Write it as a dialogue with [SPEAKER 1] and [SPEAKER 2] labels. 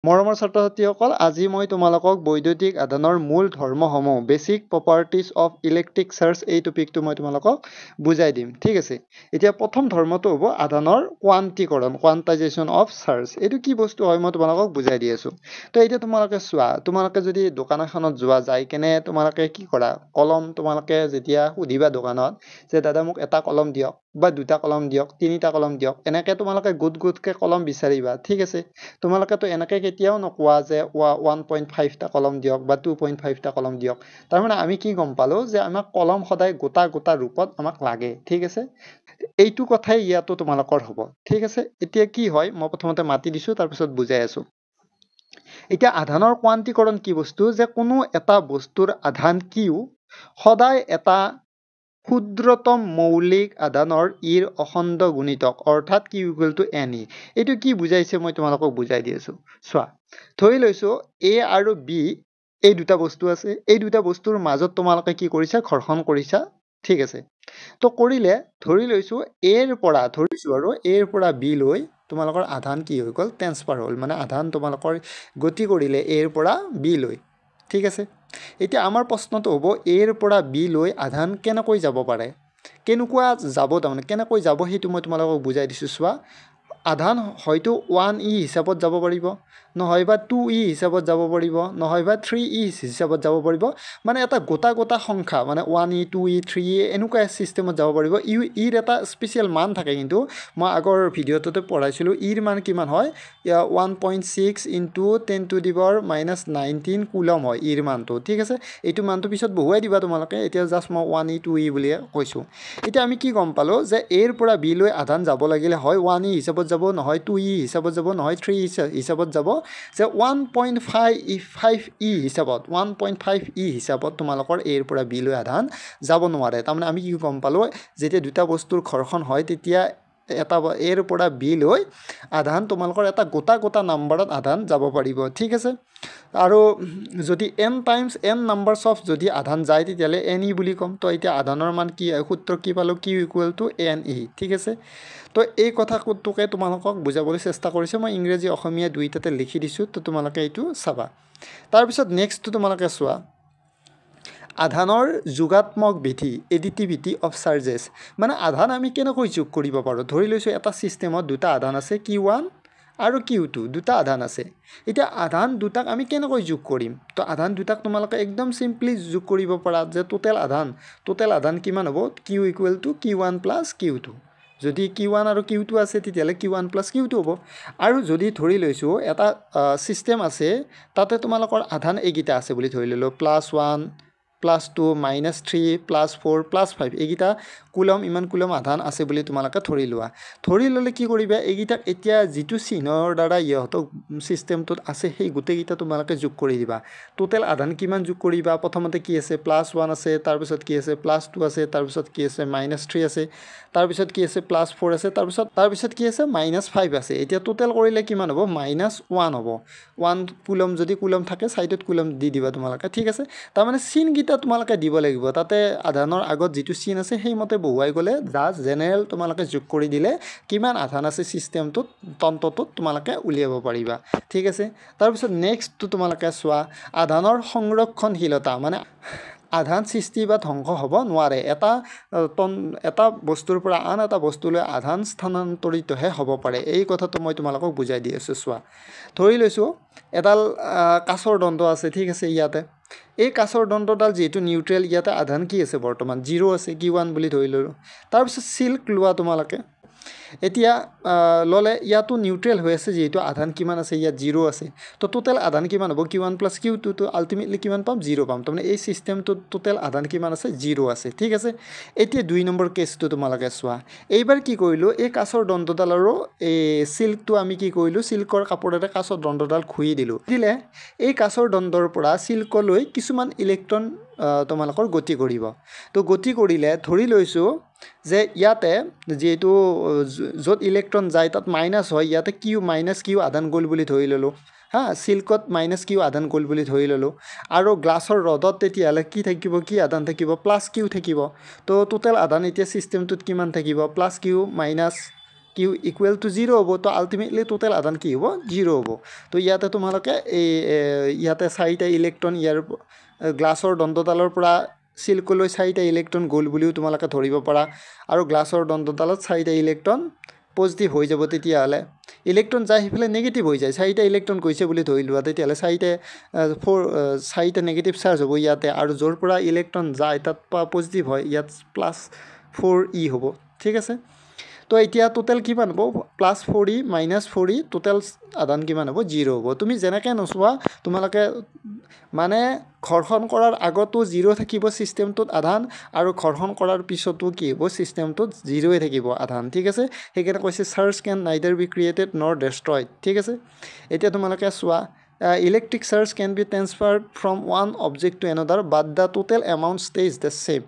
[SPEAKER 1] মৰমৰ ছাত্ৰ-ছাত্ৰীসকল, আজি মই তোমালোকক বৈদ্যুতিক আধানৰ মূল ধৰ্মসমূহ basic properties of electric charge এই টপিকটো মই তোমালোকক বুজাই দিম। ঠিক আছে। এতিয়া প্ৰথম ধৰ্মটো হ'ব আধানৰ কোৱান্টিকৰণ, কোৱান্টাইজেশ্যন অফ চাৰ্জ। এইটো কি বস্তু হয় মই তোমালোকক বুজাই দি আছো। তো এতিয়া তোমালোকে চোৱা, তোমালোকে যদি দোকান এখনত যোৱা, যাই কেনে তোমালোকে কি কৰা, কলম তোমালোকে যেতিয়া সুধিবা দোকানত যে দাদা মোক এটা কলম দিয়ক বা দুটা কলম দিয়ক, তিনিটা কলম দিয়ক, এনেকে তোমালোকে গোট কলম বিচাৰিবা। ঠিক আছে। তোমালোকেতো এনেকে কেতিয়াও নকোৱা যে 1.5টা কলম দিয়ক বা 2.5টা কলম দিয়ক। তাৰমানে আমি কি গম পালো যে আমাক কলম সদায় গোটা ৰূপত আমাক লাগে। ঠিক আছে। এইটো কথাই ইয়াতো তোমালোকৰ হ'ব। ঠিক আছে। এতিয়া কি হয় মই প্ৰথমতে মাতি দিছো, তাৰপিছত বুজাই আছো। এতিয়া আধানৰ কোৱান্টিকৰণ কি বস্তু, যে কোনো এটা বস্তুৰ আধান কিউ সদায় এটা ক্ষুদ্ৰতম মৌলিক আধানৰ ইৰ অখণ্ড গুণিতক, অৰ্থাৎ Q equal to N E. এইটো কি বুজাইছে মই তোমালোকক বুজাই দি আছো। চোৱা, ধৰি লৈছো এ আৰু বি এই দুটা বস্তু আছে। এই দুটা বস্তুৰ মাজত তোমালোকে কি কৰিছা, ঘৰ্ষণ কৰিছা। ঠিক আছে। তো কৰিলে ধৰি লৈছো এৰ পৰা ধৰিছো আৰু এৰ পৰা বি লৈ তোমালোকৰ আধান কি হৈ গ'ল, ট্ৰেন্সফাৰ হ'ল। মানে আধান তোমালোকৰ গতি কৰিলে এৰ পৰা বি লৈ। ঠিক আছে। এতিয়া আমাৰ প্ৰশ্নটো হ'ব এৰ পৰা বি লৈ আধান কেনেকৈ যাব পাৰে, কেনেকুৱা যাব, তাৰমানে কেনেকৈ যাব সেইটো মই তোমালোকক বুজাই দিছো। চোৱা, আধান হয়তো 1e হিচাপত যাব পাৰিব, নহয় বা 2e হিচাপত যাব পাৰিব, নহয় বা 3e হিচাপত যাব পাৰিব। মানে এটা গোটা সংখ্যা, মানে 1e 2e 3e এনেকুৱা চিষ্টেমত যাব পাৰিব। ইৰ এটা স্পেচিয়েল মান থাকে, কিন্তু মই আগৰ ভিডিঅ'টোতে পঢ়াইছিলোঁ ইৰ মান কিমান হয়, 1.6 ইনটু 10⁻⁻19 কুলম হয় ইৰ মানটো। ঠিক আছে। এইটো মানটো পিছত বহুৱাই দিবা তোমালোকে, এতিয়া জাষ্ট মই 1e 2e বুলিয়ে কৈছোঁ। এতিয়া আমি কি গম পালোঁ যে এৰ পৰা বি লৈ আধান যাব লাগিলে হয় 1e হিচাপত যাব, নহয় 2e হিচাপত যাব, নহয় 3e হিচাপত যাব, যে 1.5e হিচাপত 1.5e হিচাপত তোমালোকৰ এৰ পৰা বি লৈ আধান যাব নোৱাৰে। তাৰমানে আমি কি গম পালোঁ, যেতিয়া দুটা বস্তুৰ ঘৰ্ষণ হয় তেতিয়া এটা এৰ পৰা বি লৈ আধান তোমালোকৰ এটা গোটা নাম্বাৰত আধান যাব পাৰিব। ঠিক আছে। আৰু যদি n times n numbers of যদি আধান যায় তেতিয়াহ'লে এন ই বুলি ক'ম। তো এতিয়া আধানৰ মান কি, সূত্ৰ কি পালোঁ, Q equal to N E. ঠিক আছে। তো এই কথাটোকে তোমালোকক বুজাবলৈ চেষ্টা কৰিছোঁ। মই ইংৰাজী অসমীয়া দুইটাতে লিখি দিছোঁ, তো তোমালোকে এইটো চাবা। তাৰপিছত নেক্সটটো তোমালোকে চোৱা, আধানৰ যোগাত্মক বিধি, এডিটিভিটি অফ চাৰ্জেছ। মানে আধান আমি কেনেকৈ যোগ কৰিব পাৰোঁ। ধৰি লৈছোঁ এটা ছিষ্টেমত দুটা আধান আছে, Q1 আৰু Q2, দুটা আধান আছে। এতিয়া আধান দুটাক আমি কেনেকৈ যোগ কৰিম। তো আধান দুটাক তোমালোকে একদম চিম্পলি যোগ কৰিব পাৰা, যে টোটেল আধান কিমান হ'ব, Q equal two Q1 plus Q2। যদি Q1 আৰু Q2 আছে তেতিয়াহ'লে Q1 প্লাছ Q2 হ'ব। আৰু যদি ধৰি লৈছোঁ এটা ছিষ্টেম আছে, তাতে তোমালোকৰ আধান এইকেইটা আছে বুলি ধৰি ল'লোঁ, +1 +2 -3 +4 +5 এইকেইটা কুলম, ইমান কুলম আধান আছে বুলি তোমালোকে ধৰি লোৱা। ধৰি ল'লে কি কৰিবা, এইকেইটাক এতিয়া যিটো চিহ্নৰ দ্বাৰা ইহঁতক ছিষ্টেমটোত আছে সেই গোটেইকেইটা তোমালোকে যোগ কৰি দিবা। টোটেল আধান কিমান যোগ কৰিবা, প্ৰথমতে কি আছে, +1 আছে, তাৰপিছত কি আছে, +2 আছে, তাৰপিছত কি আছে, -3 আছে, তাৰপিছত কি আছে, +4 আছে, তাৰপিছত কি আছে, -5 আছে। এতিয়া টোটেল কৰিলে কিমান হ'ব, -1 হ'ব। 1 কুলম যদি কুলম থাকে ছাইডত কুলম দি দিবা তোমালোকে। ঠিক আছে। তাৰমানে চিনকেইটা তোমালোকে দিব লাগিব, তাতে আধানৰ আগত যিটো চিন আছে সেইমতে বহুৱাই গ'লে জাষ্ট জেনেৰেল তোমালোকে যোগ কৰি দিলে কিমান আধান আছে ছিষ্টেমটোত, তন্ত্ৰটোত তোমালোকে উলিয়াব পাৰিবা। ঠিক আছে। তাৰপিছত নেক্সটটো তোমালোকে চোৱা, আধানৰ সংৰক্ষণশীলতা। মানে আধান সৃষ্টি বা ধ্বংস হ'ব নোৱাৰে। এটা বস্তুৰ পৰা আন এটা বস্তুলৈ আধান স্থানান্তৰিতহে হ'ব পাৰে। এই কথাটো মই তোমালোকক বুজাই দি আছোঁ। চোৱা, ধৰি লৈছোঁ এডাল কাঁচৰ দণ্ড আছে। ঠিক আছে। ইয়াতে এই কাঁচৰ দণ্ডডাল যিহেতু নিউট্ৰেল, ইয়াতে আধান কি আছে, বৰ্তমান 0 আছে, Q1 বুলি ধৰি ল'লোঁ। তাৰপিছত চিল্ক লোৱা তোমালোকে, এতিয়া ল'লে ইয়াতো নিউট্ৰেল হৈ আছে, যিহেতু আধান কিমান আছে, ইয়াত 0 আছে। তো টোটেল আধান কিমান হ'ব, Q1 প্লাছ Q2, তো আল্টিমেটলি কিমান পাম, 0 পাম। তাৰমানে এই ছিষ্টেমটোত টোটেল আধান কিমান আছে, 0 আছে। ঠিক আছে। এতিয়া 2 নম্বৰ কেছটো তোমালোকে চোৱা। এইবাৰ কি কৰিলোঁ, এই কাঁচৰ দণ্ডডাল আৰু এই চিল্কটো আমি কি কৰিলোঁ, চিল্কৰ কাপোৰেৰে কাঁচৰ দণ্ডডাল ঘূৰি দিলোঁ। দিলে এই কাঁচৰ দণ্ডৰ পৰা চিল্কলৈ কিছুমান ইলেক্ট্ৰন তোমালোকৰ গতি কৰিব। তো গতি কৰিলে ধৰি লৈছোঁ যে ইয়াতে যিহেতু য'ত ইলেক্ট্ৰন যায় তাত মাইনাছ হয়, ইয়াতে -Q আধান গ'ল বুলি ধৰি ল'লোঁ। চিল্কত -Q আধান গ'ল বুলি ধৰি ল'লোঁ। আৰু গ্লাছৰ ৰডত তেতিয়াহ'লে কি থাকিব, কি আধান থাকিব, +Q থাকিব। তো টোটেল আধান এতিয়া ছিষ্টেমটোত কিমান থাকিব, +Q কি ইকুৱেল টু 0 হ'ব তো আল্টিমেটলি টোটেল আধান কি হ'ব 0 হ'ব তো ইয়াতে তোমালোকে এই ইয়াতে 4টা ইলেক্ট্ৰন ইয়াৰ গ্লাছৰ দণ্ডডালৰ পৰা চিল্কলৈ 4টা ইলেক্ট্ৰন গ'ল বুলিও তোমালোকে ধৰিব পাৰা আৰু গ্লাছৰ দণ্ডডালত 4টা ইলেক্ট্ৰন পজিটিভ হৈ যাব তেতিয়াহ'লে ইলেক্ট্ৰন যায় সিফালে নেগেটিভ হৈ যায় 4টা ইলেক্ট্ৰন গৈছে বুলি ধৰি লোৱা তেতিয়াহ'লে 4টা নেগেটিভ চাৰ্জ হ'ব ইয়াতে আৰু য'ৰ পৰা ইলেক্ট্ৰন যায় তাত পজিটিভ হয় ইয়াত +4e হ'ব ঠিক আছে তো এতিয়া টোটেল কিমান হ'ব +4e -4e টোটেল আধান কিমান হ'ব 0 হ'ব তুমি যেনেকৈ নোচোৱা তোমালোকে মানে ঘৰ্ষণ কৰাৰ আগতো 0 থাকিব চিষ্টেমটোত আধান আৰু ঘৰ্ষণ কৰাৰ পিছতো কি হ'ব চিষ্টেমটোত 0ই থাকিব আধান ঠিক আছে সেইকাৰণে কৈছে charge can neither be created nor destroyed ঠিক আছে এতিয়া তোমালোকে চোৱা electric charge can be transferred from one object to another but the total amount stays the same